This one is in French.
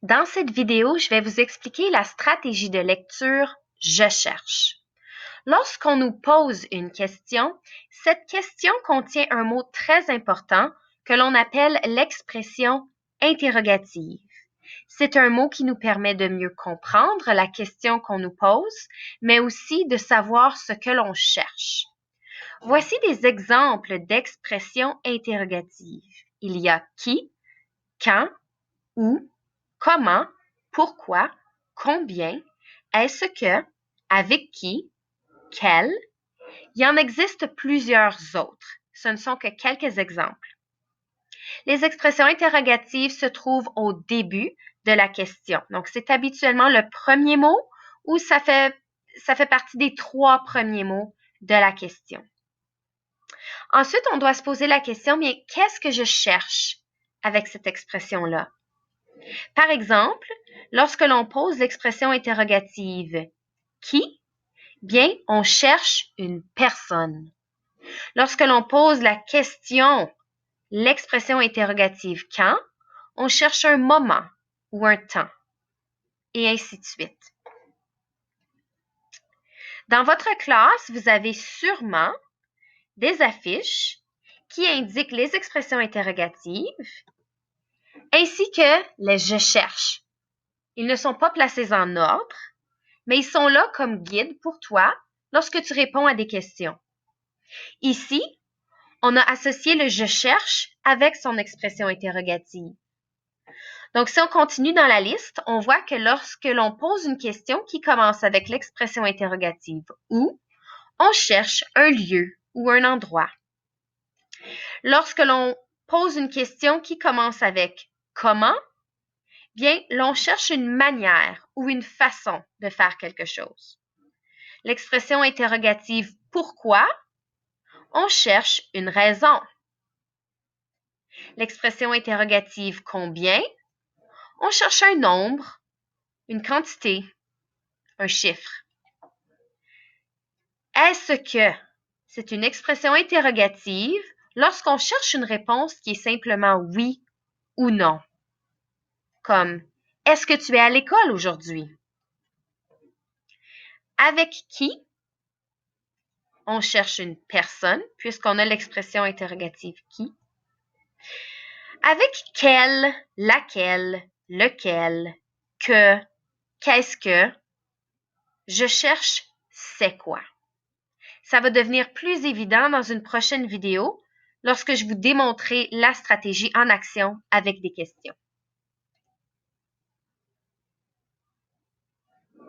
Dans cette vidéo, je vais vous expliquer la stratégie de lecture « Je cherche ». Lorsqu'on nous pose une question, cette question contient un mot très important que l'on appelle l'expression interrogative. C'est un mot qui nous permet de mieux comprendre la question qu'on nous pose, mais aussi de savoir ce que l'on cherche. Voici des exemples d'expressions interrogatives. Il y a qui, quand, où, comment, pourquoi, combien, est-ce que, avec qui, quel. Il en existe plusieurs autres. Ce ne sont que quelques exemples. Les expressions interrogatives se trouvent au début de la question. Donc, c'est habituellement le premier mot ou ça fait partie des 3 premiers mots de la question. Ensuite, on doit se poser la question, mais qu'est-ce que je cherche avec cette expression-là? Par exemple, lorsque l'on pose l'expression interrogative « qui », bien, on cherche une personne. Lorsque l'on pose la question, l'expression interrogative « quand », on cherche un moment ou un temps, et ainsi de suite. Dans votre classe, vous avez sûrement des affiches qui indiquent les expressions interrogatives ainsi que les « je cherche ». Ils ne sont pas placés en ordre, mais ils sont là comme guide pour toi lorsque tu réponds à des questions. Ici, on a associé le « je cherche » avec son expression interrogative. Donc, si on continue dans la liste, on voit que lorsque l'on pose une question qui commence avec l'expression interrogative « où », on cherche un lieu ou un endroit. Lorsque l'on pose une question qui commence avec « comment », bien, l'on cherche une manière ou une façon de faire quelque chose. L'expression interrogative « pourquoi », on cherche une raison. L'expression interrogative « combien », on cherche un nombre, une quantité, un chiffre. Est-ce que c'est une expression interrogative lorsqu'on cherche une réponse qui est simplement oui ou non? Comme « Est-ce que tu es à l'école aujourd'hui? » Avec qui? On cherche une personne, puisqu'on a l'expression interrogative « qui ». Avec quel, laquelle, lequel, que, qu'est-ce que, je cherche c'est quoi. Ça va devenir plus évident dans une prochaine vidéo lorsque je vous démontrerai la stratégie en action avec des questions.